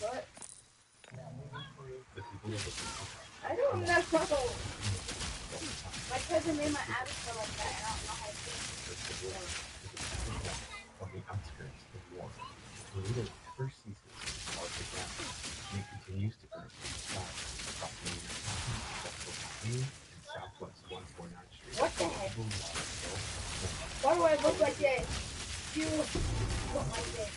What? I don't know. My cousin made my avatar like that, and I don't know how to do it. On the outskirts of war, tornado never ceases to march it down, and it continues to burn from the sky, crossing the Central Avenue and Southwest 149th Street. What the heck? Why do I look like this? You look like this.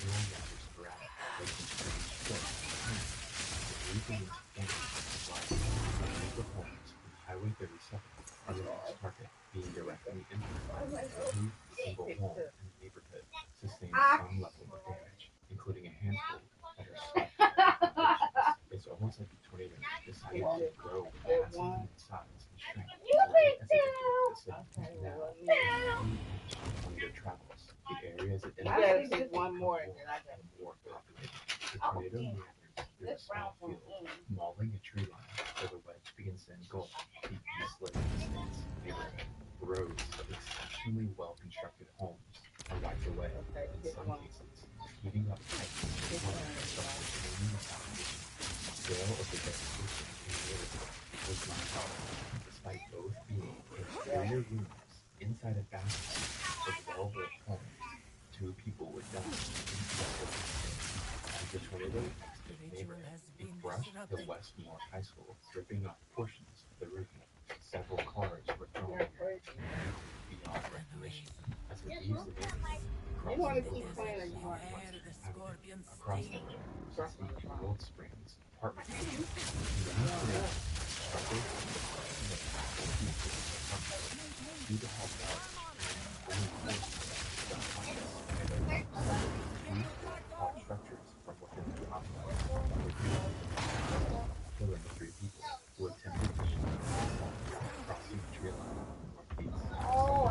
Highway 37 are the next target, being directly impacted. Every single home in the neighborhood sustains some level of damage, including a handful that are stuck. It's almost like the tornado decided to grow massively in size and strength as it entered the city. Now, as tornado travels, the areas it enters become more and more populated. The tornado meanders through a small field, mauling a tree line where the wedge begins to engulf the East Lake Estates neighborhood. Rows of exceptionally well-constructed homes are wiped away, in some cases, heating up pipes and water from the main foundation. The scale of the devastation in the neighborhood was mind-boggling, despite both being interior rooms inside a bathhouse of well-built homes. 2 people would die in separate incidents. As the tornado passed the neighborhood, it brushed the Westmore High School, ripping off portions of the roofing. Several cars were thrown beyond recognition. As it leaves the neighborhood, You want to keep playing or you want to across the World Springs apartment due to how large tall structures from within the complex killing 3 people who attempted to shoot crossing the tree line northeast. Oh, I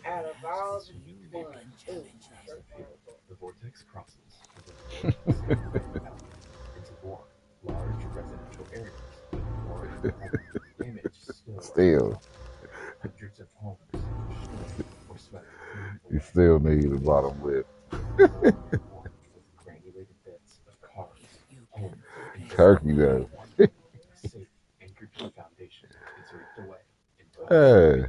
out of all the the vortex crosses into more large residential areas. More damage still. Hundreds of homes were swept. You still need a bottom lip. With granulated bits of cars, homes, and Turkey though. safe anchored to the foundation is ripped away Hey.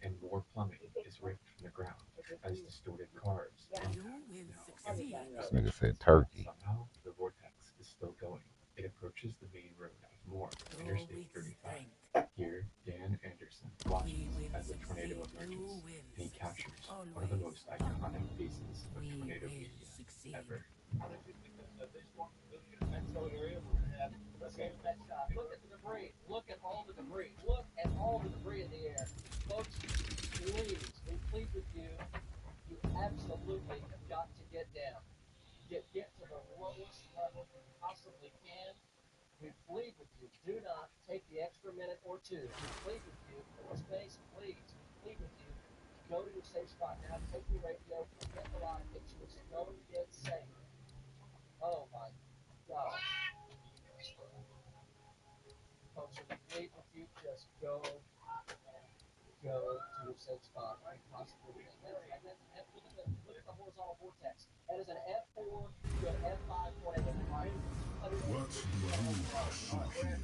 and more plumbing is ripped from the ground as distorted cars. This nigga said turkey. Somehow the vortex is still going. It approaches the main road out of Moore, Interstate 35. Here, Dan Anderson watches as the tornado emerges, and he captures one of the most iconic faces of tornado media ever. Look at the debris. Look at all the debris. Look at all the debris in the air. Folks, please, we plead with you. You absolutely have got to get down. Get to the lowest level you possibly can. We plead with you. Do not take the extra minute or 2. We plead with you. For space, please. We plead with you. Go to your safe spot now. Take your radio. Forget the live pictures. Go get safe. Oh my God. Folks, we plead with you. Just go to your safe spot. Possibly. Look at the horizontal vortex. That is an F4 to an F5 tornado. What's the rule shoot here?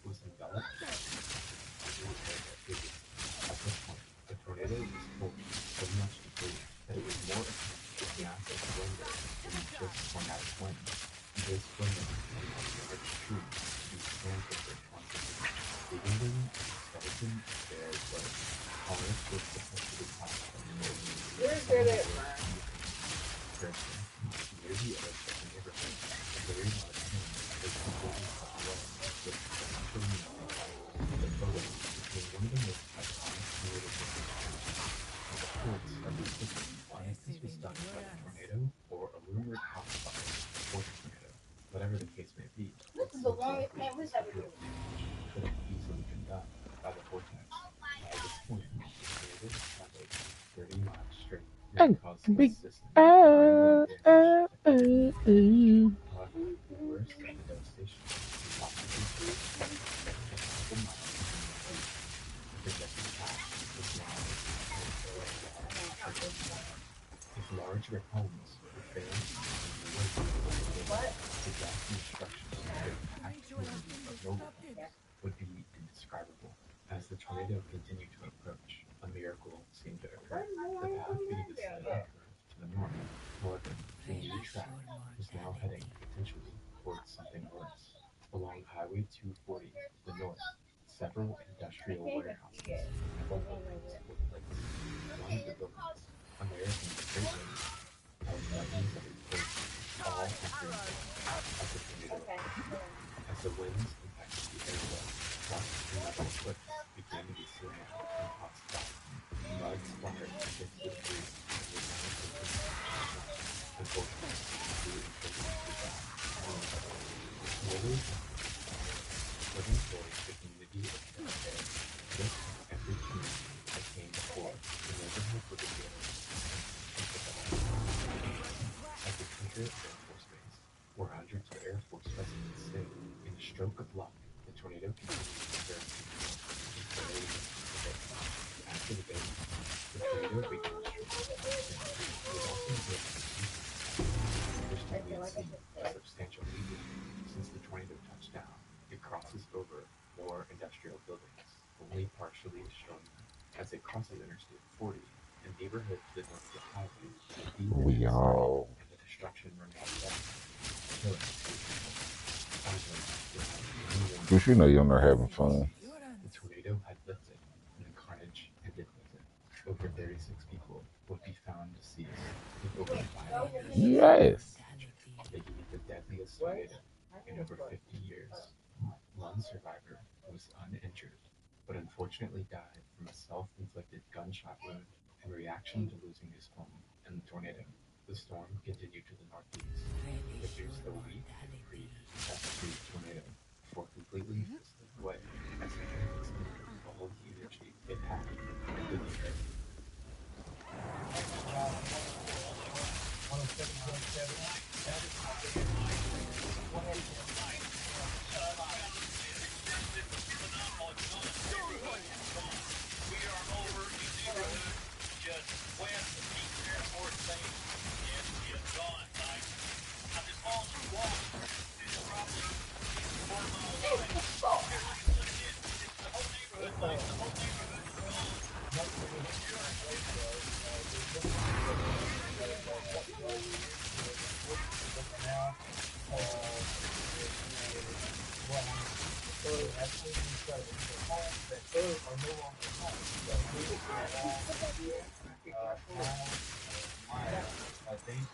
Was enveloped. At this point, the tornado was full so much debris that it was more akin to a massive window than just tornadic wind. This window was a large tree and sandpaper once again. The window and skeleton bare was polished with the sensitive top of the neighborhood. Near the edge of the neighborhood, a very large home was completely cut away with potentially nothing left. The photo became one of the most iconic tornado pictures. The reports of the is that of real damage could have easily been done by the vortex. By this point, the tornado had traveled 30 miles straight and caused consistent ongoing damage to every community. However, the worst of the devastation was possibly still to come. Just a couple miles from the northeast, the projected path was now entirely slammed down churches. If large brick homes were failed and the weight of the building, the death and destruction of a packed community of mobile homes would be indescribable. As the tornado continued to approach, a miracle seemed to occur. The path began to slowly curve to the north. However, the new track was now heading potentially towards something worse. Along Highway 240 to the north, several industrial warehouses and metal buildings were placed. One of the buildings, American Freight Railroad, held dozens of employees, all entering victims as the tornado approached. As the winds impacted the airflow, trucks and metal equipment began to be slammed and tossed back. Mud splattered against the debris and the ground continued to shrink. Unfortunately, two employees were down along the way. The tornado put employees the community of Deadeye. Just as every community that came before, the neighborhood was abandoned and sympathetic. At the Tinker Air Force Base, where hundreds of Air Force residents stayed, in a stroke of luck, the tornado continued to turn to the north and barely missed the base. After the base, the tornado began a string of downspin. It was also hit by easy attacks. Additionally, we had seen a substantial movement since the tornado touched down. It crosses over more industrial buildings, only partially destroying them. As it crosses Interstate 40, a neighborhood to the north of the highway, the We damage was steady all. and the destruction remained devastating, killing 2 people. Finally, without anyone Cause you know you're not having fun. the tornado had lifted and the carnage ended with it. Over 36 people would be found deceased, with over 500 Yes. making it the deadliest tornado in over 50 years. One survivor was uninjured, but unfortunately died from a self-inflicted gunshot wound in reaction to losing his home in the tornado. The storm continued to the northeast, produced the weak and brief F2 tornado before completely fizzling away as the earth expended all the energy it had into the earth.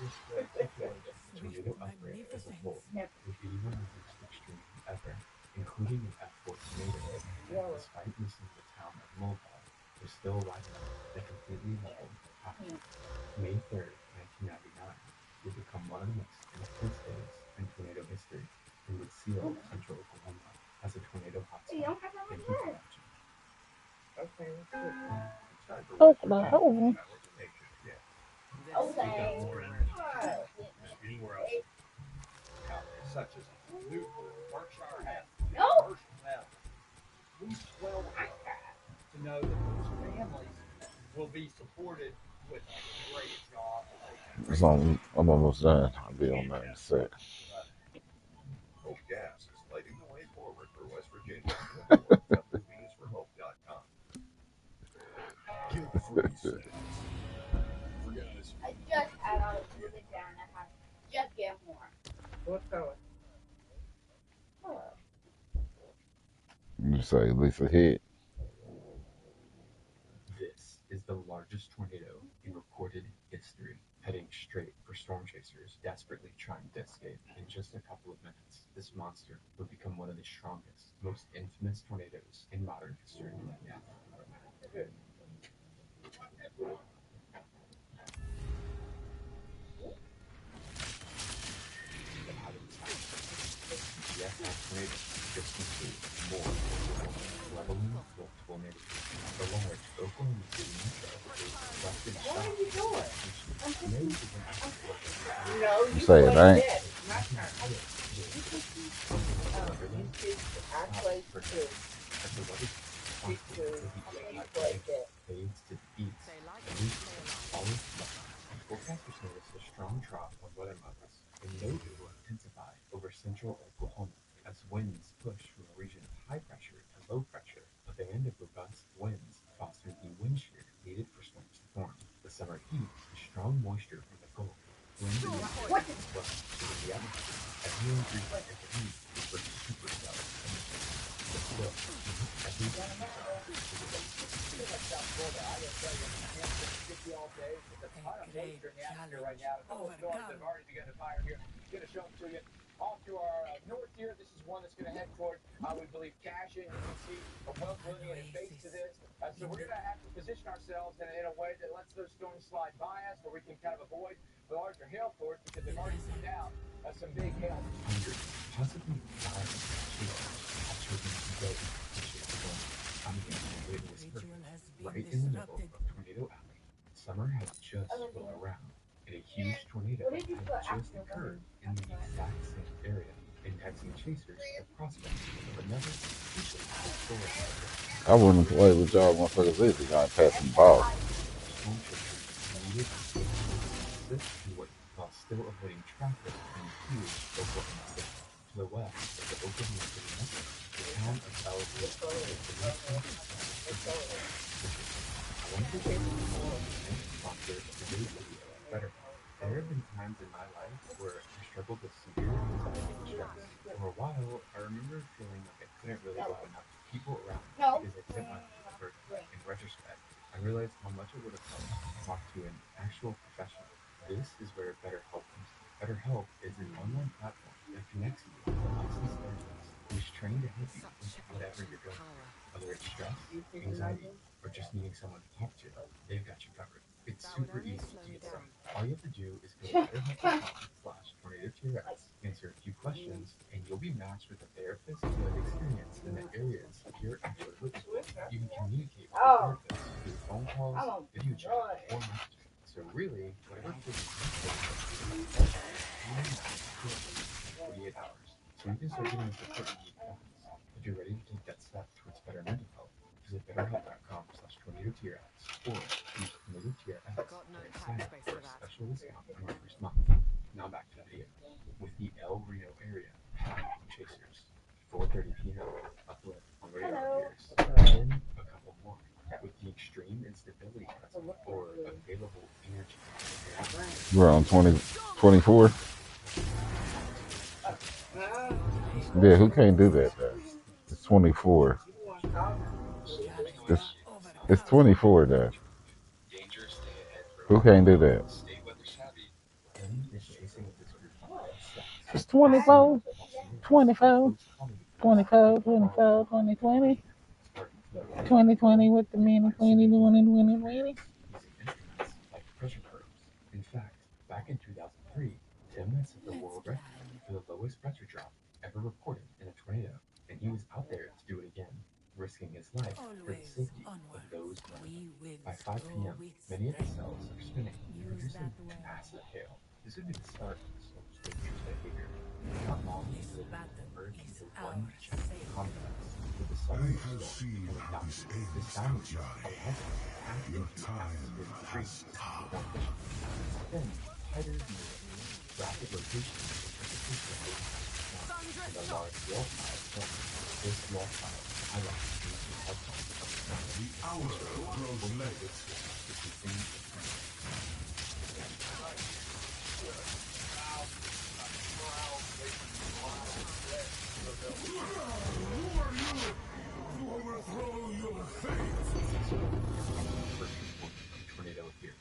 The tornado outbreak as a whole would be one of the most extreme ever, including an F4 tornado that, despite missing the town of Mulhall, was still widespread that completely leveled the path. May 3rd, 1999 would become one of the most intense days in tornado history and would seal central Oklahoma as a tornado hotspot. Thank you for watching. Oklahoma. Such as Newport, Berkshire Hathaway, No. Marshall Valley. We swell to know that those families will be supported with a great job. I'm almost done. I'll be on that in a sec. Hope Gas is lighting the way forward for West Virginia. WVsForHope.com. Guilt-free settings. For guys. I just had all the moving down. I have to just get more. What's going? You say Lisa hit. This is the largest tornado in recorded history, heading straight for storm chasers desperately trying to escape. In just a couple of minutes, this monster would become one of the strongest, most infamous tornadoes in modern history. The GS tornado just Mary isn't actually working. No, You you say it played ain't? dead. My turn. Wonderland You I stops played for two. as the weather You responsible two. for the heat And wave you at played tornado dead. fades to the east and Lucifer always left. Forecasters noticed a strong drop on weather models, and note it will intensify over central Oklahoma as winds push from a region of high pressure to low pressure. A band of robust winds foster the wind shear needed for storms to form. The summer heat and strong moisture from the Gulf blend into the area as well, in the atmosphere. Every ingredient in the heat is for supercell emissions. But still, every supercell is a Pretty much South Florida, I will tell you, it's been 50 all day. There's a ton of moisture in the atmosphere right now. A couple of storms that have already begun to fire here. Going to show them to you. Off to our north here, this is one that's going to head toward, we believe, Cashin. You can see a well-delineated base to this. So we're going to have to position ourselves in a way that lets those storms slide by us, where we can kind of avoid the larger hail force, because they've already put down some big hail. hundreds, possibly thousands of chasers have chosen to go to chase the storm. I'm again, it was perfect. Right in the middle of Tornado Alley, summer had just rolled around, and a huge tornado What did you had put just after occurred in the exact same area, enticing chasers to the prospect of another potentially historic event. I wouldn't play with y'all motherfuckers either. Y'all passing the ball. Storm chasers needed a safe place to sit and wait while still avoiding traffic in huge Oklahoma City. To the west of the Oklahoma City metro, the town of El Rey is the most countryside of Michigan. I wanted to thank the sponsor of today's video, BetterHelp. There have been times in my life where I struggled with severe anxiety and stress. For a while, I remember feeling like I couldn't really have enough people around me No. because I didn't want to take the burden. In retrospect, I realized how much it would have helped to talk to an actual professional. This is where BetterHelp comes in. BetterHelp is an online platform that connects you with a licensed therapist who is trained to help you with whatever you're going through. Whether it's stress, anxiety, or just needing someone to talk to, they've got you covered. It's super easy to get started. All you have to do is go to betterhelp.com/tornadotrx, answer a few questions, and you'll be matched with a therapist who has experience in the areas you're actually looking for. You can communicate with the therapist through phone calls, video chat, or messaging. So really, whatever feels comfortable, you can match your 48 hours. So you can start getting the support you need fast. If you're ready to take that step towards better mental health, visit betterhelp.com/tornadotrx or use tornadotrx and sign up for a special discount on your first month. Now back to the video. With the El Reno area packed with chasers, 4:30 p.m. uplift on radar appears, then a couple more. With the extreme instability present or available energy, We're on 2024. Yeah, who can't do that though? It's 24. It's it's 24 though. Who can't do that? then is chasing with this group of red stacks. It's 24, 24, 24, 24, 2020, 2020 with the mini 20, 20, 20, 20. Using instruments like pressure probes. In fact, back in 2003, Tim had set the world record for the lowest pressure drop ever reported in a tornado, and he was out there to do it again, risking his life for the safety of those around him. By 5 p.m., many of the cells are spinning, producing massive hail. This would be the start of the storm's dangerous behavior. Not long until it would merge into one giant complex with the southern storm coming down. This sounding show allows it to pack into atmospheric debris more efficiently. Then, tighter moving, rapid rotation and precipitation impacts the storm, and a large wall pile forms. This wall pile highlights the ancient outcome of the storm. The hour grows late. To continue its movement. First report of a tornado appears.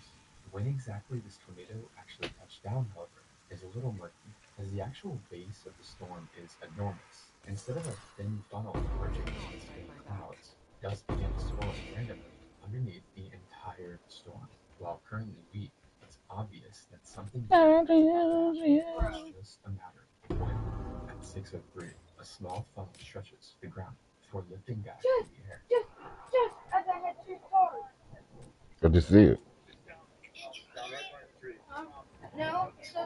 When exactly this tornado actually touched down, however, is a little murky, as the actual base of the storm is enormous. Instead of a thin funnel emerging from its faint clouds, dust began swirling randomly underneath the entire storm. While currently weak, it's obvious that something it's just a matter of when. At 6:03, a small funnel stretches to the ground before lifting back in the air. Just as I had two cars. I just see it.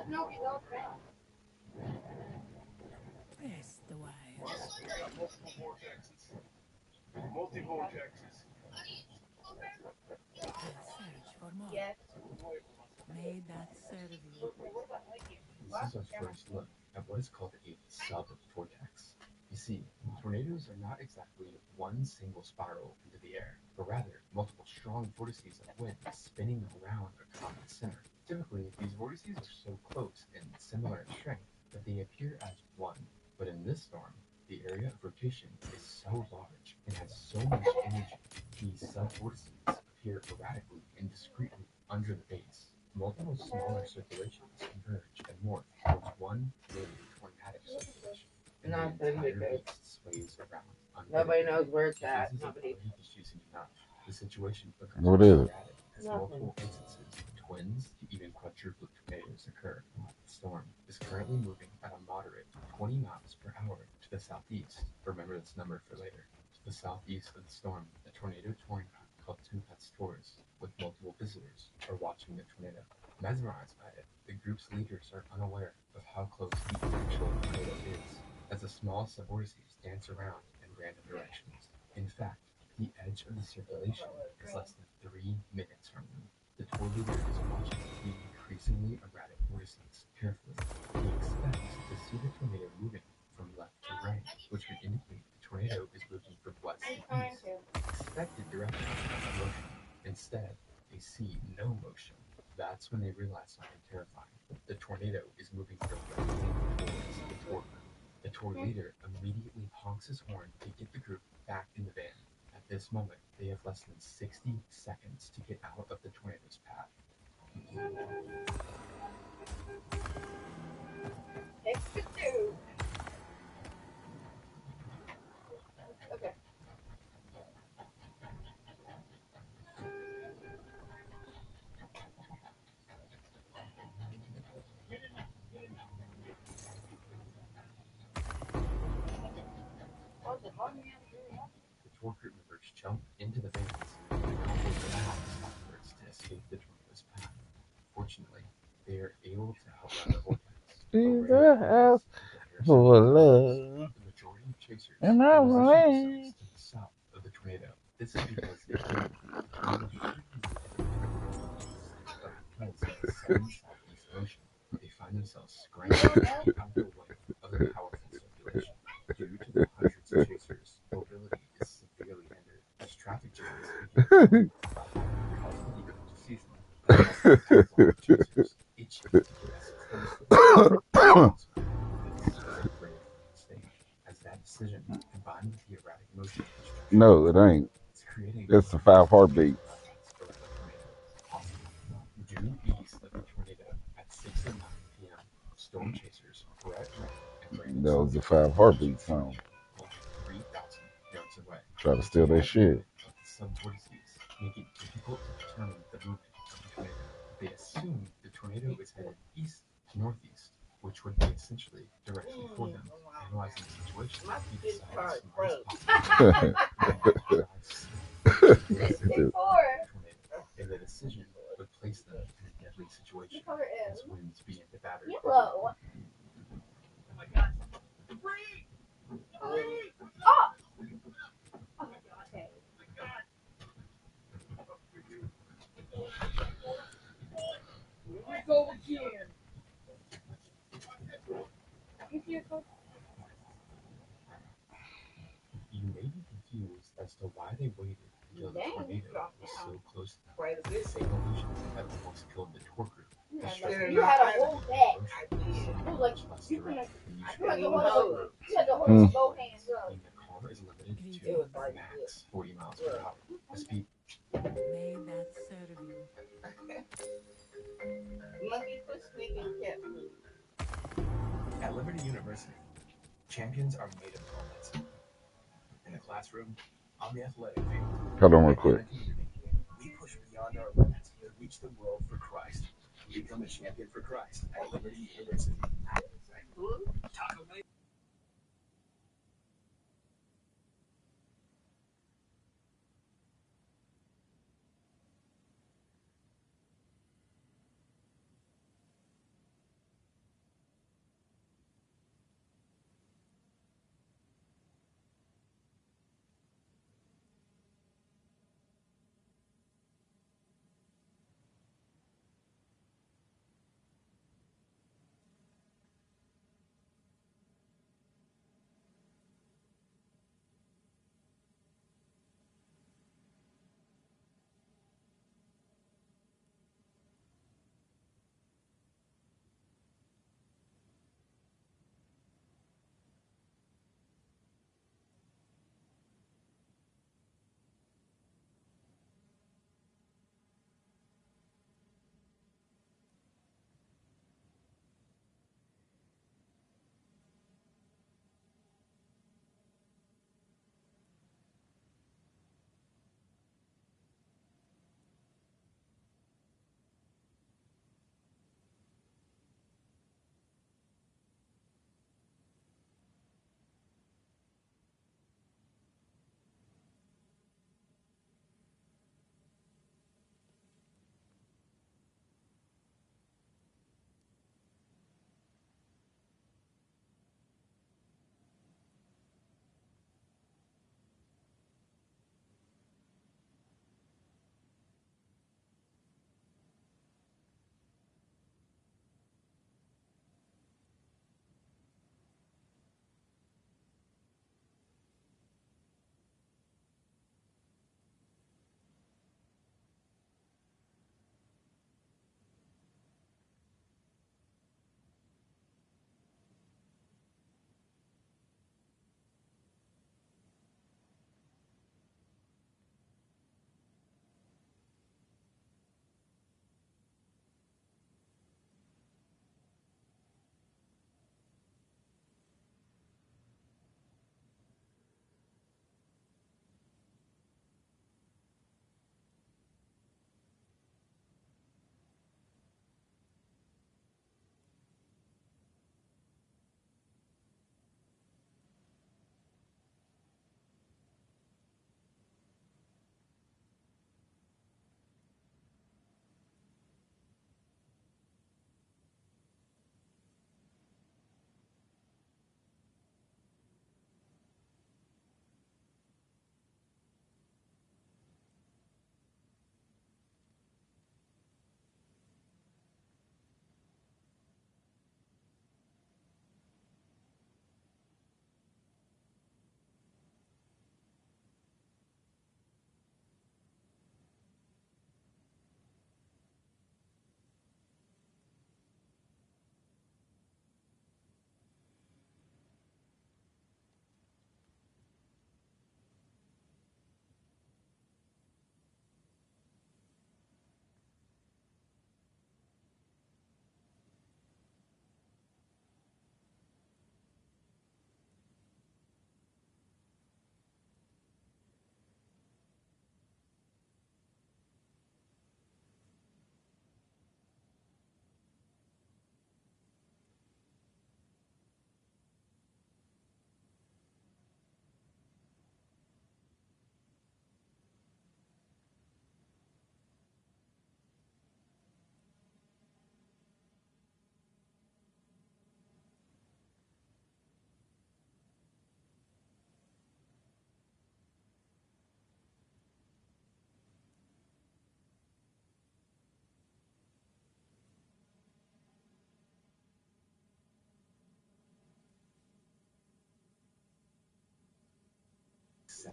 No, he's all fat. Press the wires. I got multiple vortexes. Multi-vortexes. We'll search for more. Yes. May that serve you. This is our first look at what is called a sub-vortex. You see, tornadoes are not exactly one single spiral into the air, but rather multiple strong vortices of wind spinning around a common center. Typically, these vortices are so close and similar in strength that they appear as one. But in this storm, the area of rotation is so large and has so much energy, these sub-vortices appear erratically and discretely under the base. Multiple smaller circulations converge and morph towards one big tornadic circulation. And the entire base sways around. Nobody knows where it's at. Nobody. Confusing enough. The situation becomes What is it? erratic as multiple instances of twins to even quadruplet tornadoes occur. The storm is currently moving at a moderate 20 miles per hour to the southeast. Remember this number for later. To the southeast of the storm, a tornado touring group called Two Pets Tours with multiple visitors are watching the tornado. Mesmerized by it, the group's leaders are unaware of how close the actual tornado is, as the small subvortices dance around in random directions. In fact, the edge of the circulation is less than 3 minutes from them. The tour leader is watching the increasingly erratic vortices carefully. He expects to see the tornado moving from left to right, which would indicate the tornado is moving from west to east, expected direction of motion. Instead, they see no motion. That's when they realize something terrifying. The tornado is moving directly towards the tour group. The tour leader immediately honks his horn to get the group back in the van. At this moment, they have less than 60 seconds to get out of the tornado's path. Next to two. Okay. The tour group members jump into the vans and tumble backwards to escape the tornado's path. Fortunately, they are able to outrun the vortex. Jesus for love. The majority of chasers Am I position right? themselves to the south of the tornado. This is because they think the tornado should be moving in a northern east, but because of the sudden southeast motion, they find themselves scrambling out of the way of the powerful circulation. Due to the hundreds of chasers, mobility is severely hindered as traffic jams begin to form because of the winter season. Chasers itch to get as close to the possible. This is a brave mistake, as that decision, combined with the erratic motion, No, it ain't. it's creating It's the 5 heartbeats. Due east of the tornado at 6:09 p.m., storm chasers Brett Wright and Brandon That was the 5 heartbeat song. 3,000 yards away. Try to steal that shit. Subvortices make it difficult to determine the movement of the tornado. They assume the tornado is headed east to northeast, which would be essentially directly for them. Analyzing the situation, he decides and the decision would place them in a deadly situation as winds begin to batter. Yellow. Oh my god. Free! Free! Oh! Okay. Here we go again. You may be confused as to why they waited until the tornado was so close to them. Quite a bit. Same illusions had almost killed the tour group. The stress You had a whole bag. It was like you had to hold both hands up. The car is limited It to was like max 40 miles per hour. A speed May that serve you. Monkey quit sneaking cat food. At Liberty University, champions are made of moments. In the classroom, on the athletic field, Hold on real and in quick. the community, we push beyond our limits to reach the world for Christ. Become a champion for Christ at Liberty University. Taco Bell.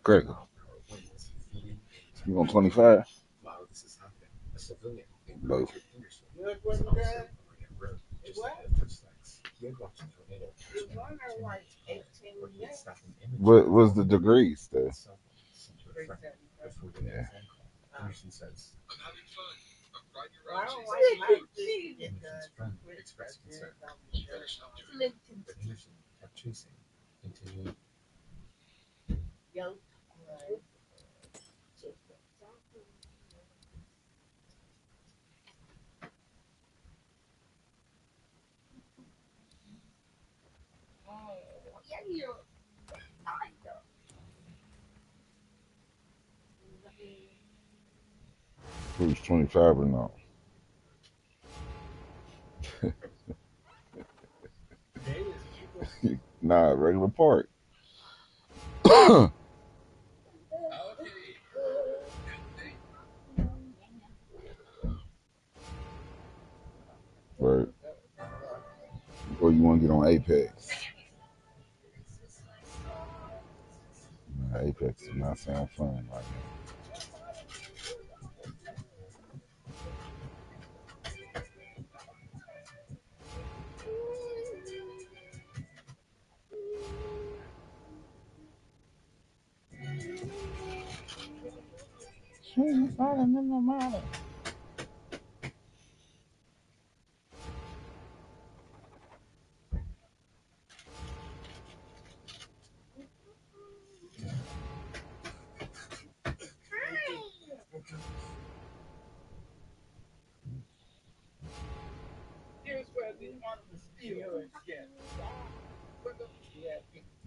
Gregor. You want 25? While this is happening, a civilian named No. Richard Henderson was also covering a road just ahead of their sites. He had watched a tornado pass by 2 minutes prior, where he had snapped an image What was the degrees of though? his cell phone sent to a friend before getting a phone call. Henderson says, I'm having fun. I'm riding Well, I around don't chasing like my Henderson's friend expressed concern, You better stop doing it. but Henderson kept chasing, continuing. young. Who's 25 or not? Nah, regular park. Right. Or you want to get on Apex? Nah, Apex does not sound fun right now. She's falling in the water.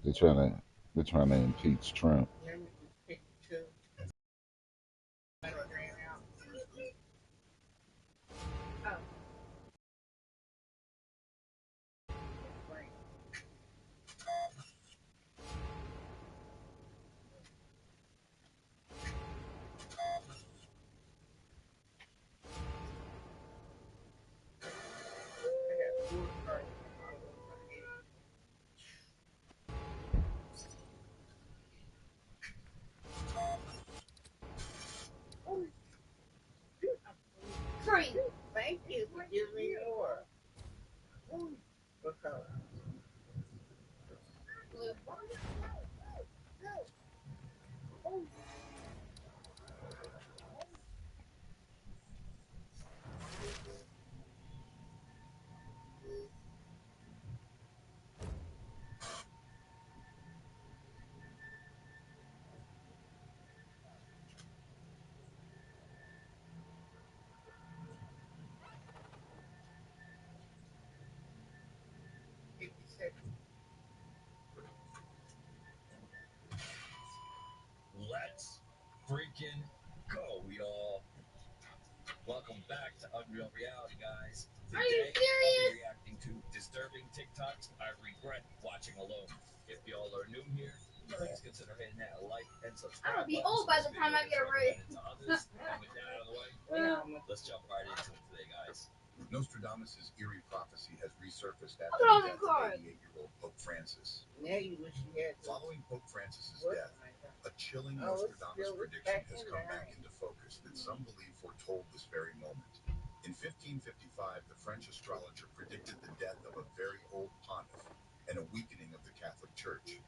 They're trying to impeach Trump. Thank you for giving me more. What color? Let's freaking go, y'all. Welcome back to Unreal Reality, guys. Today, I'll be reacting to disturbing TikToks I regret watching alone. If y'all are new here, please consider hitting that like and subscribe. I'm gonna be old by the time I get a raise. And with that out of the way, let's jump right into it today, guys. Nostradamus' eerie prophecy has resurfaced after Look the at death all of the 88-year-old Pope Francis. Now you wish you had. Following Pope Francis' death, a chilling Nostradamus prediction has come back into focus that some believe foretold this very moment. In 1555, the French astrologer predicted the death of a very old pontiff and a weakening of the Catholic Church.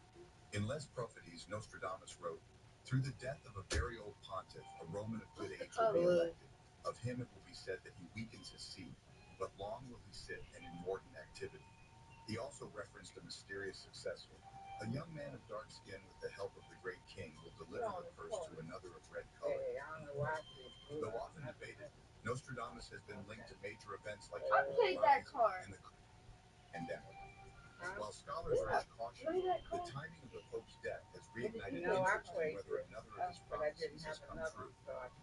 In Les Prophéties, Nostradamus wrote, "Through the death of a very old pontiff, a Roman of good age will be elected. Of him it will be said that he weakens his see, but long will he sit and in mordant activity." He also referenced a mysterious successor. A young man of dark skin with the help of the great king will deliver the curse to another of red color. Though often debated, Nostradamus has been linked to major events like the played that card. and the pandemic. While scholars urge caution, the timing of the Pope's death has reignited interest in whether another of his prophecies has come true.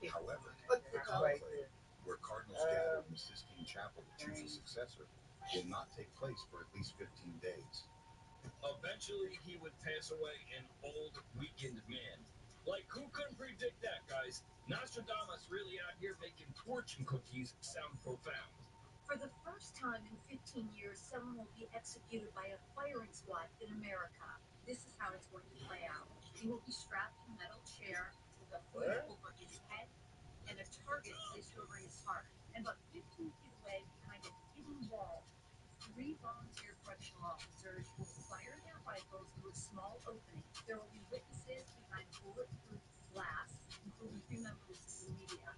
However, the conclave, where cardinals gather in the Sistine Chapel to choose a successor, will not take place for at least 15 days. Eventually, he would pass away an old, weakened man. Like, who couldn't predict that, guys? Nostradamus really out here making fortune cookies sound profound. For the first time in 15 years, someone will be executed by a firing squad in America. This is how it's going to play out. He will be strapped to a metal chair with a hood over his head and a target placed over his heart. And about 15 feet away, behind a hidden wall, 3 volunteer correctional officers will fire their rifles through a small opening. There will be witnesses behind bulletproof glass, including 3 members of the media.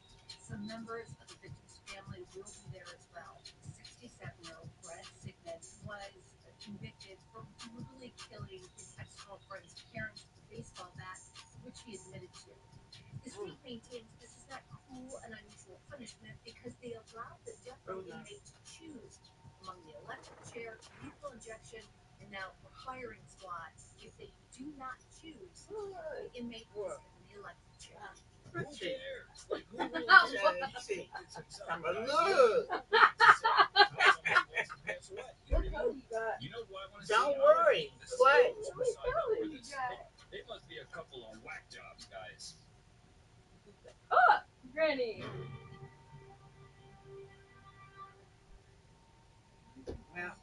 Some members of the victim's family will be there as well. 67-year-old Brett Sigmund was convicted for brutally killing his ex-girlfriend's parents with a baseball bat, which he admitted to. The state maintains this is not cruel and unusual punishment because they allow the death row inmate to choose among the electric chair, lethal injection, and now a firing squad. If they do not choose, the inmate is given the electric chair. Who cares? Like, who really Oh, cares? It's I'm exciting, a guys. look. Somebody wants to guess what? You know who I want to see? Don't worry. What? Who signed up for this? They must be a couple of whack jobs, guys. Oh, Granny. Well,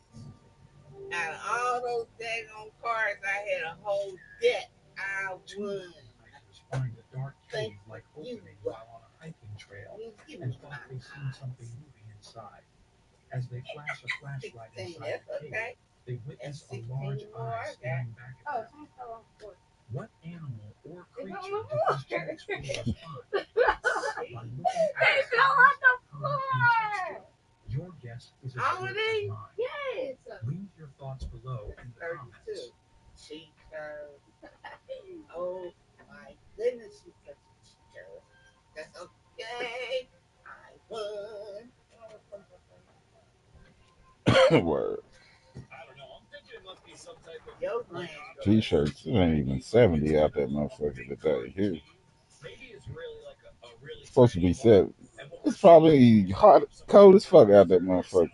out of all those daggone cards, I had a whole deck. I won. Find a dark Thank cave-like you. opening while on a hiking trail You and thought they seen something moving inside. As they flash a flashlight 16, inside that's the cave, okay. they And witness a 16 large more, eye I staring back Oh, at them. someone fell off the board. What animal or It's on creature the did floor. these chance explorers find? By looking They at the fell on the size, color, and floor. texture, your guess is as All good of these? as mine. Yes. Leave your thoughts below in the 32. comments. Cheater. Oh my goodness, you such a cheater. That's okay. I won. Word. I don't know. I'm thinking it must be some type of Your grand. T-shirts. It ain't even 70 out that motherfucker today. Here. Maybe it's really like a really It's supposed to be 7. It's probably hot, cold as fuck out that motherfucker.